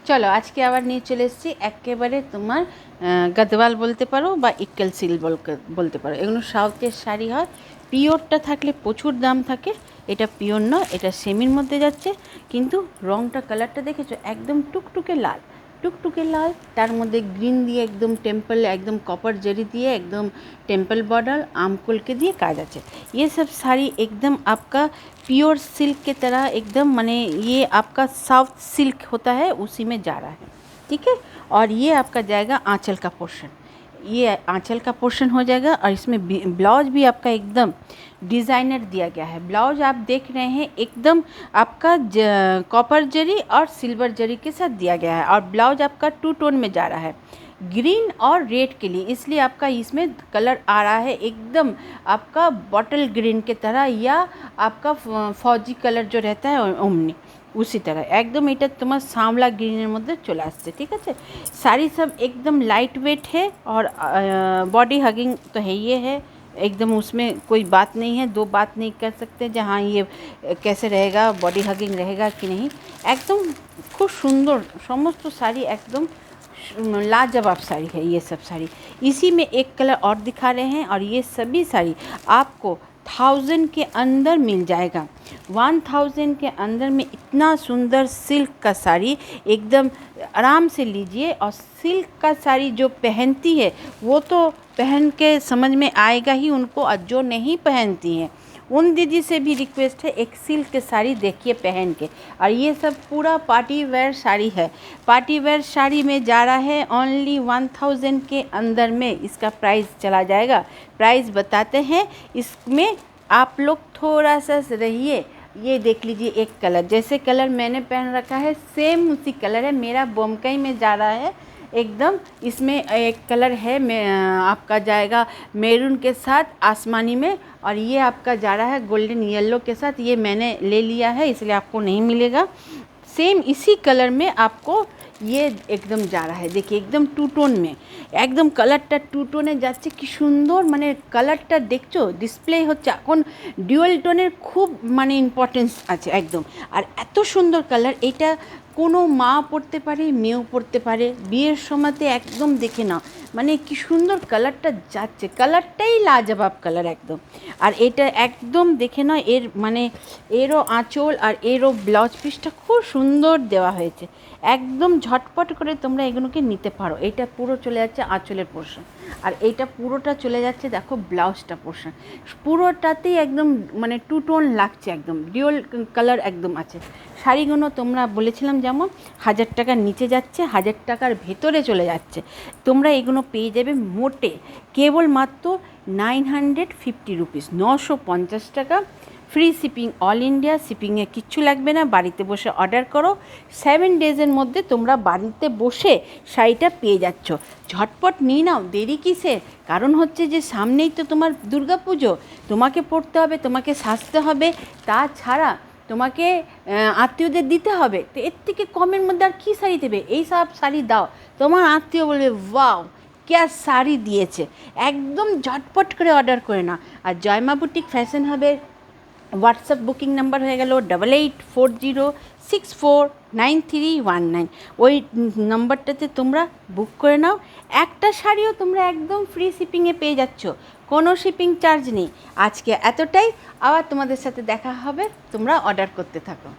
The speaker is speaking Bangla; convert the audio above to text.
চলো আজকে আবার নিয়ে চলে এসেছি একেবারে তোমার গদওয়াল বলতে পারো বা ইক্কেল সিল্ক বলতে পারো। এগুলো সাউথের শাড়ি হয়, পিওরটা থাকলে প্রচুর দাম থাকে। এটা পিওর নয়, এটা সেমির মধ্যে যাচ্ছে, কিন্তু রঙটা কালারটা দেখেছো একদম টুকটুকে লাল, টুকটুকে लाल, तार मध्य ग्रीन दिए एकदम टेम्पल एकदम कॉपर जरी दिए एकदम टेम्पल बॉर्डर आमकुल के दिए काज आछे। ये सब साड़ी एकदम आपका प्योर सिल्क के तरह एकदम माने ये आपका साउथ सिल्क होता है उसी में जा रहा है, ठीक है। और ये आपका जाएगा आंचल का पोर्शन, ये आंचल का पोर्शन हो जाएगा। और इसमें ब्लाउज भी आपका एकदम डिज़ाइनर दिया गया है। ब्लाउज आप देख रहे हैं एकदम आपका कॉपर जरी और सिल्वर जरी के साथ दिया गया है। और ब्लाउज आपका 2 टोन में जा रहा है, ग्रीन और रेड के लिए, इसलिए आपका इसमें कलर आ रहा है एकदम आपका बॉटल ग्रीन के तरह, या आपका फौजी कलर जो रहता है ओमनी उसी तरह एकदम এটা তোমার सांवला ग्रीनर মধ্যে চলে আসছে, ঠিক আছে। साड़ी सब एकदम लाइट वेट है और बॉडी हगिंग तो है ये है एकदम, उसमें कोई बात नहीं है, दो बात नहीं कर सकते जहाँ ये कैसे रहेगा, बॉडी हगिंग रहेगा कि नहीं। एकदम खूब सुंदर समस्त साड़ी एकदम लाजवाब साड़ी है ये सब साड़ी। इसी में एक कलर और दिखा रहे हैं, और ये सभी साड़ी आपको 1000 के अंदर मिल जाएगा। 1000 के अंदर में इतना सुंदर सिल्क का साड़ी एकदम आराम से लीजिए। और सिल्क का साड़ी जो पहनती है वो तो पहन के समझ में आएगा ही उनको, और जो नहीं पहनती हैं उन दीदी से भी रिक्वेस्ट है एक सिल्क की साड़ी देखिए पहन के। और ये सब पूरा पार्टी वेयर साड़ी है, पार्टी वेयर साड़ी में जा रहा है ओनली 1000 के अंदर में इसका प्राइस चला जाएगा। प्राइस बताते हैं, इसमें आप लोग थोड़ा सा रहिए। ये देख लीजिए एक कलर, जैसे कलर मैंने पहन रखा है सेम उसी कलर है, मेरा बोमकई में जा रहा है एकदम। इसमें एक कलर है आपका जाएगा मैरून के साथ आसमानी में, और ये आपका जा रहा है गोल्डन येलो के साथ। ये मैंने ले लिया है इसलिए आपको नहीं मिलेगा, सेम इसी कलर में आपको ये एकदम जा रहा है। देखिए एकदम 2 टोन में एकदम कलरটা 2 টোনে যাচ্ছে, কি সুন্দর মানে কালারটা দেখছো ডিসপ্লে হচ্ছে এখন। ডুয়াল টোনের খুব মানে ইম্পর্টেন্স আছে একদম। আর এত সুন্দর কালার, এটা কোনো মা পড়তে পারে, মেয়েও পড়তে পারে, বিয়ের সময়তে একদম দেখে নাও মানে কি সুন্দর কালারটা যাচ্ছে, কালারটাই লাজবাব কালার একদম। আর এটা একদম দেখে নাও এর মানে এরও আঁচল আর এরও ব্লাউজ পিসটা খুব সুন্দর দেওয়া হয়েছে, একদম ঝটপট করে তোমরা এগুলোকে নিতে পারো। এটা পুরো চলে যাচ্ছে আঁচলের পোর্শন, আর এইটা পুরোটা চলে যাচ্ছে দেখো ব্লাউজটা পোর্শন, পুরোটাতেই একদম মানে 2 টোন লাগছে, একদম ডিউয়াল কালার একদম আছে। শাড়িগুলো তোমরা বলেছিলাম যেমন 1000 টাকার নিচে যাচ্ছে, 1000 টাকার ভেতরে চলে যাচ্ছে। তোমরা এগুলো পেয়ে যাবে মোটে কেবলমাত্র 950 রুপিস, 950 টাকা। ফ্রি শিপিং, অল ইন্ডিয়া শিপিংয়ে কিচ্ছু লাগবে না, বাড়িতে বসে অর্ডার করো, 7 ডেজের মধ্যে তোমরা বাড়িতে বসে শাড়িটা পেয়ে যাচ্ছ। ঝটপট নিয়ে নাও, দেরি কিসের? কারণ হচ্ছে যে সামনেই তো তোমার দুর্গা পুজো, তোমাকে পড়তে হবে, তোমাকে সাজতে হবে, তাছাড়া তোমাকে আত্মীয়দের দিতে হবে। তো এর থেকে কমের মধ্যে আর কী শাড়ি দেবে? এই সব শাড়ি দাও, তোমার আত্মীয় বলবে ওয়াও क्या শাড়ি দিয়েছে। একদম ঝটপট করে অর্ডার করে না। আর জয়মা বুটিক ফ্যাশন হবে হোয়াটসঅ্যাপ বুকিং নাম্বার হয়ে গেল 8840649319, ওই নাম্বারটাতে তোমরা বুক করে নাও। একটা শাড়িও তোমরা একদম ফ্রি শিপিংয়ে পেয়ে যাচ্ছ, কোনো শিপিং চার্জ নেই। আজকে এতটাই, আবার তোমাদের সাথে দেখা হবে, তোমরা অর্ডার করতে থাকো।